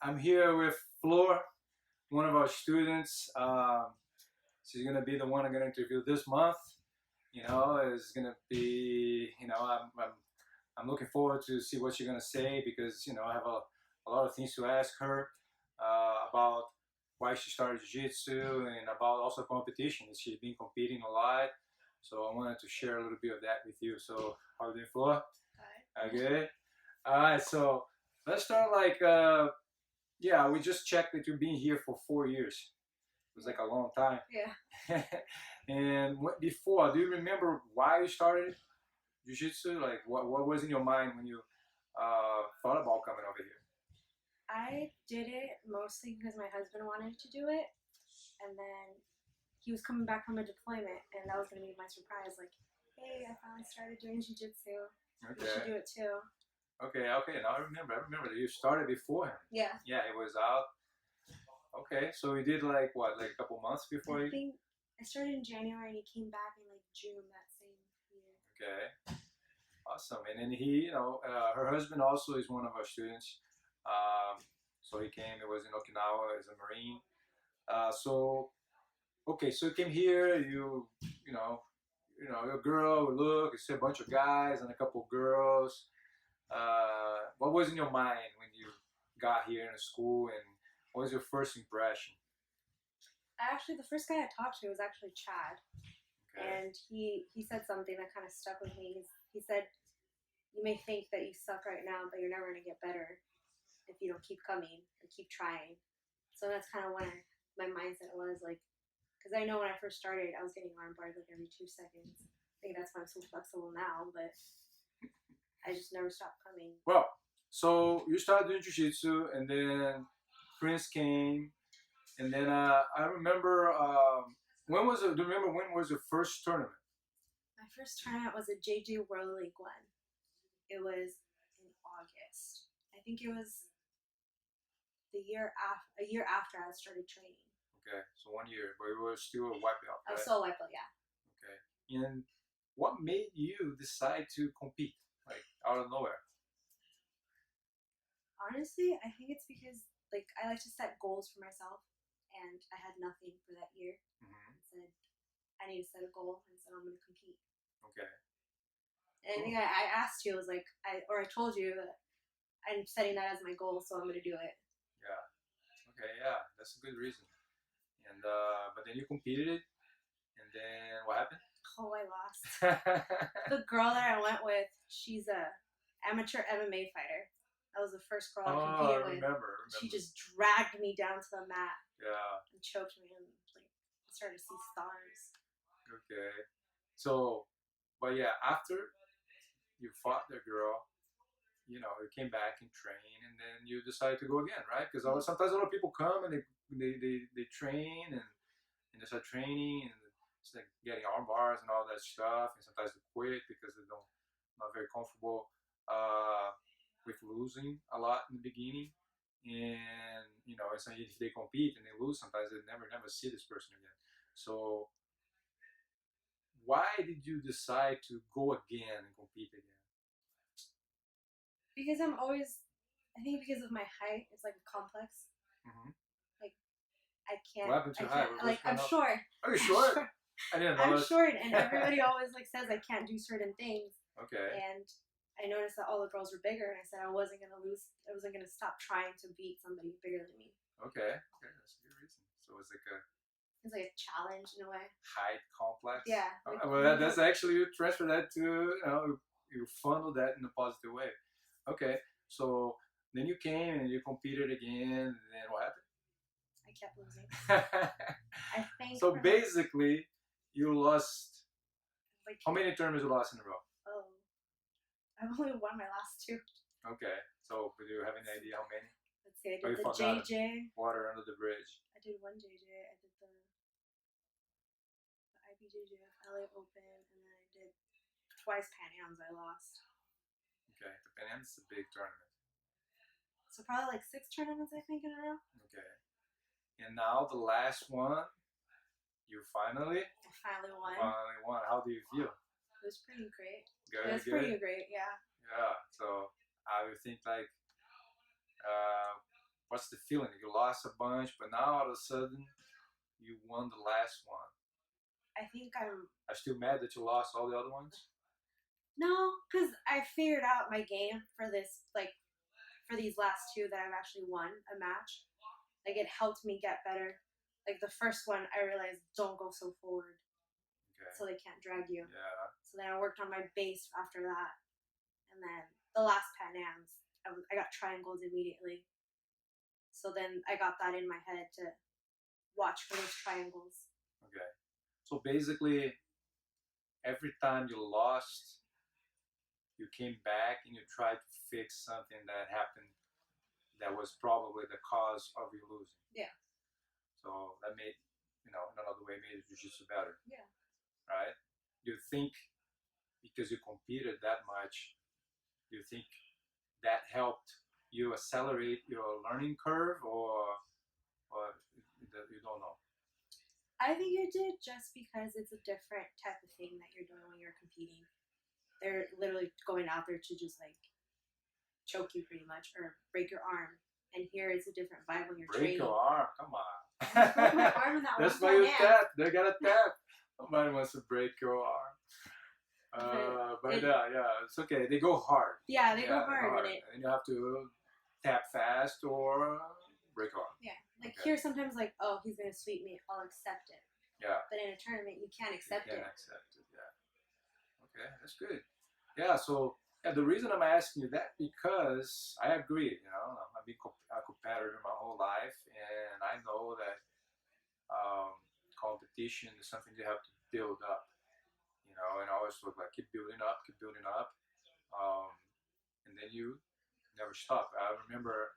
I'm here with Flor, one of our students. She's gonna be the one I'm gonna interview this month. It's gonna be, I'm looking forward to see what she's gonna say because I have a lot of things to ask her about why she started Jiu-Jitsu and about also competition. She's been competing a lot, so I wanted to share a little bit of that with you. So, how are you doing, Flor? Hi. Good. All right, so let's start we just checked that you've been here for 4 years. It was like a long time. Yeah. And before, do you remember why you started Jiu-Jitsu? Like, what was in your mind when you thought about coming over here? I did it mostly because my husband wanted to do it, and then he was coming back from a deployment, and that was going to be my surprise. Like, hey, I finally started doing jiu-jitsu. You should do it too. Okay. Now I remember that you started before him. Yeah. Yeah, it was out. Okay, so we did like a couple months before. I think I started in January, and he came back in like June that same year. Okay, awesome. And then her husband also is one of our students. So he came. It was in Okinawa as a Marine. So you came here. Your girl. Look, it's a bunch of guys and a couple of girls. What was in your mind when you got here in the school, and what was your first impression? Actually, the first guy I talked to was actually Chad, Okay. and he said something that kind of stuck with me. He said, "You may think that you suck right now, but you're never going to get better if you don't keep coming and keep trying." So that's kind of when my mindset was like, because I know when I first started, I was getting arm bars like every 2 seconds. I think that's why I'm so flexible now, but I just never stopped coming. Well, so you started doing Jiu-Jitsu, and then Prince came, and then I remember do you remember when was your first tournament? My first tournament was a JJ World League one. It was in August. I think it was a year after I started training. Okay, so 1 year, but you were still a white belt, right? I was still a white belt, yeah. Okay, and what made you decide to compete, like out of nowhere? Honestly, I think it's because I like to set goals for myself, and I had nothing for that year. Mm-hmm. I said I need to set a goal, and so I'm going to compete. Okay. And I think I asked you, I told you that I'm setting that as my goal, so I'm going to do it. Yeah. Okay. Yeah, that's a good reason. And but then you competed it, and then what happened? Oh, I lost. The girl that I went with, she's a amateur MMA fighter. That was the first girl I competed with. I remember. She just dragged me down to the mat. Yeah. And choked me, and I started to see stars. Okay. So, but yeah, after you fought the girl, you came back and trained, and then you decided to go again, right? Because sometimes a lot of people come and they train and they start training and it's like getting arm bars and all that stuff, and sometimes they quit because they're not very comfortable with losing a lot in the beginning. And it's like if they compete and they lose, sometimes they never see this person again. So why did you decide to go again and compete again? Because I think because of my height, it's like a complex. Mm-hmm. Like I can't. What happened to height? I'm short. Are you short? I didn't know. I'm short, and everybody always says I can't do certain things. Okay. And I noticed that all the girls were bigger, and I said I wasn't gonna lose. I wasn't gonna stop trying to beat somebody bigger than me. Okay, that's a good reason. So it's like a challenge in a way. Height complex. Yeah. Well, that's actually you transfer that to you funnel that in a positive way. Okay, so then you came and you competed again, and then what happened? I kept losing. I think. So basically, you lost. How many tournaments you lost in a row? Oh, I've only won my last 2. Okay, so do you have any idea how many? Let's see. I did the JJ. Water under the bridge. I did 1 JJ. I did the IBJJF LA Open, and then I did twice Pan Ams. I lost. Okay, the Pan Ams is a big tournament. So probably 6 tournaments, I think, in a row. Okay, and now the last one, you finally. I finally won. How do you feel? It was pretty great. Good. It was pretty great, yeah. Yeah. So I would think What's the feeling? You lost a bunch, but now all of a sudden you won the last one. I think I'm Are you still mad that you lost all the other ones? no, because I figured out my game for this, like for these last two that I've actually won a match. Like it helped me get better. Like the first one, I realized don't go so forward, Okay. so they can't drag you. Yeah. So then I worked on my base after that, and then the last Pan Am's, I got triangles immediately. So then I got that in my head to watch for those triangles. Okay. So basically, every time you lost, you came back and you tried to fix something that happened that was probably the cause of you losing. Yeah. So that made, in another way, made jiu-jitsu better. Yeah. Right? You think because you competed that much, you think that helped you accelerate your learning curve, or you don't know? I think it did just because it's a different type of thing that you're doing when you're competing. They're literally going out there to just like choke you pretty much or break your arm. And here it's a different vibe when you're Break training. your arm, come on. Broke my arm in that That's one why you Pan Am. tap. They gotta tap. Nobody wants to break your arm. Yeah, it's okay. They go hard. Yeah, they go hard. And you have to tap fast or break your arm. Yeah, like Okay. here sometimes like, oh, he's gonna sweep me, I'll accept it. Yeah. But in a tournament, you can't accept You it. can't accept it. Yeah. Okay, that's good. Yeah. So the reason I'm asking you that because I agree. I've been a competitor my whole life, and I know that competition is something you have to build up. And I always look like keep building up, and then you never stop. I remember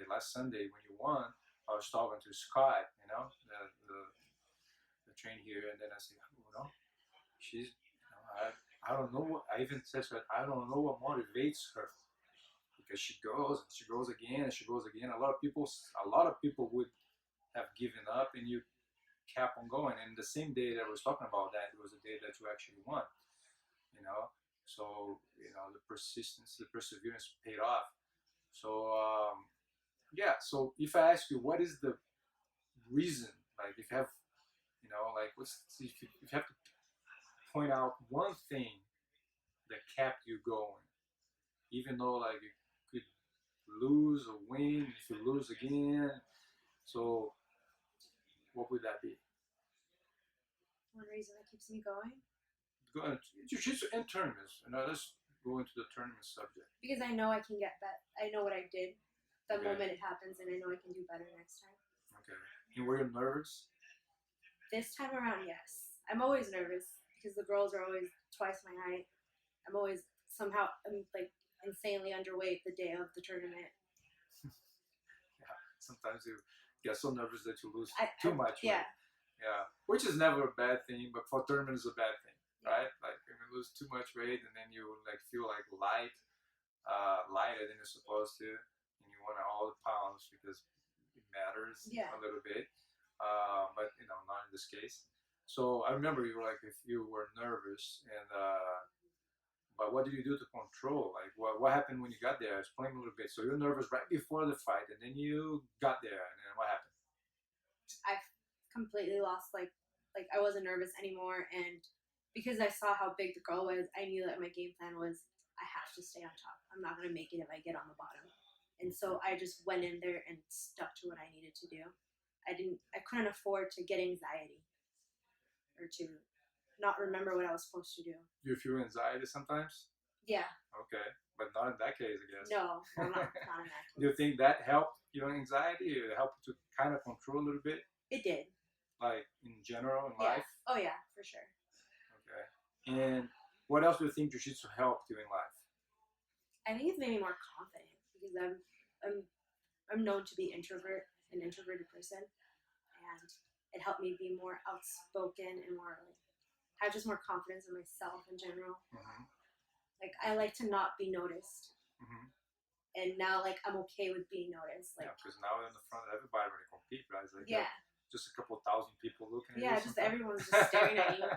last Sunday when you won, I was talking to Scott, the train here, and then I said, she's, I don't know what, I even said to her, I don't know what motivates her because she goes and she goes again and she goes again. A lot of people would have given up, and you kept on going. And the same day that I was talking about that, it was the day that you actually won. So the persistence, the perseverance paid off. So yeah. So if I ask you, what is the reason? Like, if you have, like, if you have to point out one thing that kept you going, even though like you could lose or win, if you lose again. So what would that be? One reason that keeps me going? Jiu-jitsu and tournaments. Let's go into the tournament subject. Because I know I can get better. I know what I did the Okay. moment it happens, and I know I can do better next time. Okay. And were you nervous? This time around, yes. I'm always nervous because the girls are always twice my height. I'm always somehow like insanely underweight the day of the tournament. Yeah. Sometimes you get so nervous that you lose too much weight. Yeah. Yeah. Which is never a bad thing, but for tournament is a bad thing, right? Like when you lose too much weight and then you like feel like lighter than you're supposed to, and you want all the pounds because it matters a little bit. But not in this case. So I remember you were like, if you were nervous, and but what did you do to control? Like, what happened when you got there? Explain a little bit. So you're nervous right before the fight, and then you got there, and then what happened? I completely lost like I wasn't nervous anymore, and because I saw how big the girl was, I knew that my game plan was I have to stay on top. I'm not gonna make it if I get on the bottom. And so I just went in there and stuck to what I needed to do. I couldn't afford to get anxiety or to not remember what I was supposed to do. Do you feel anxiety sometimes? Yeah. Okay, but not in that case, I guess. No, not in that case. Do you think that helped your anxiety? It helped you to kind of control a little bit? It did. Like in general in life? Oh yeah, for sure. Okay. And what else do you think jiu-jitsu helped you in life? I think it's made me more confident because I'm known to be an introverted person, and it helped me be more outspoken and more like have just more confidence in myself in general. Mm-hmm. Like I like to not be noticed, and now like I'm okay with being noticed. Like because now in the front of everybody when you compete, right? It's like just a couple thousand people looking at you. Yeah, just everyone's just staring at you.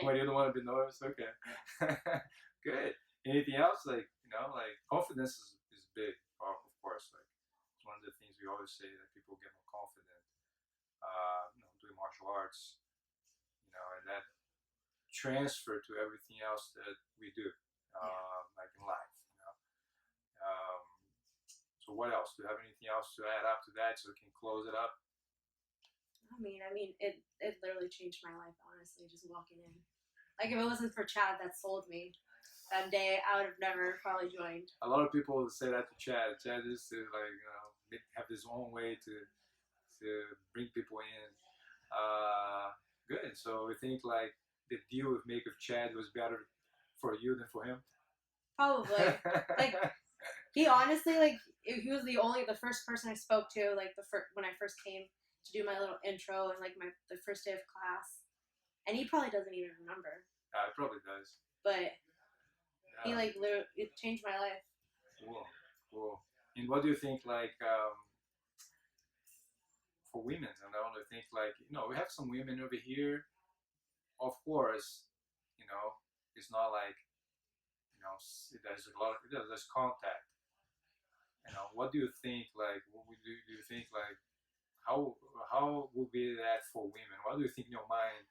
When you don't want to be noticed, okay. Good. Anything else? Like confidence is big for transfer to everything else that we do, like in life. So what else? Do you have anything else to add up to that so we can close it up? It literally changed my life, honestly, just walking in. Like, if it wasn't for Chad that sold me that day, I would have never probably joined. A lot of people say that to Chad. Chad used to have his own way to bring people in. Good. So we think like the deal with make of Chad was better for you than for him. Probably. Like, he honestly, like, he was the first person I spoke to, like, when I first came to do my little intro and, like, the first day of class. And he probably doesn't even remember. It probably does. But he, like, literally, it changed my life. Cool. And what do you think, like, for women? And I want to think, like, we have some women over here. Of course, it's not like, there's contact. What do you think, like, do you think, like, how would be that for women? What do you think in your mind?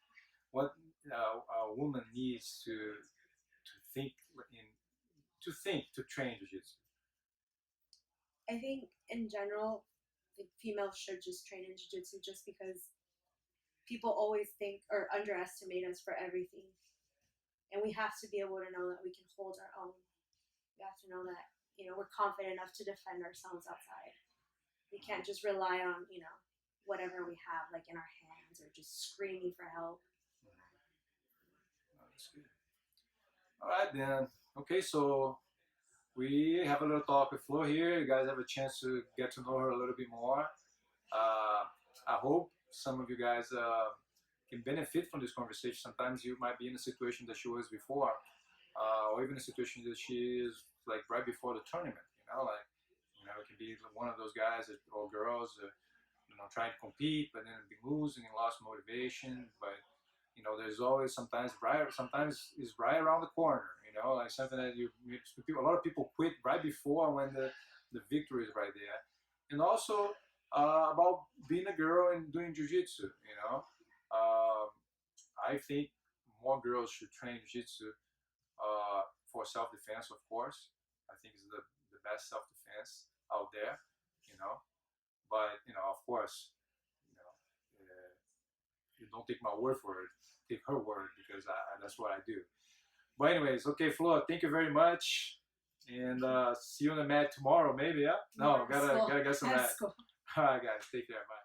What a woman needs to think to train jiu-jitsu? I think in general, the females should just train in jiu-jitsu just because people always think or underestimate us for everything. And we have to be able to know that we can hold our own. We have to know that, we're confident enough to defend ourselves outside. We can't just rely on, whatever we have, like, in our hands or just screaming for help. That's good. All right, then. Okay, so we have a little talk with Flor here. You guys have a chance to get to know her a little bit more. I hope some of you guys can benefit from this conversation. Sometimes you might be in a situation that she was before, or even a situation that she is like right before the tournament. It can be one of those guys or girls, trying to compete, but then be losing and lost motivation. But there's always sometimes it's right around the corner. Like something that a lot of people quit right before when the victory is right there. And also about being a girl and doing jiu-jitsu. I think more girls should train jiu-jitsu for self-defense, of course. I think it's the best self-defense out there. But of course, you don't take my word for it. Take her word because that's what I do. But anyways, okay, Flor, thank you very much, and see you on the mat tomorrow, maybe. Yeah. No, gotta get some rest. All right, guys, take care. Bye.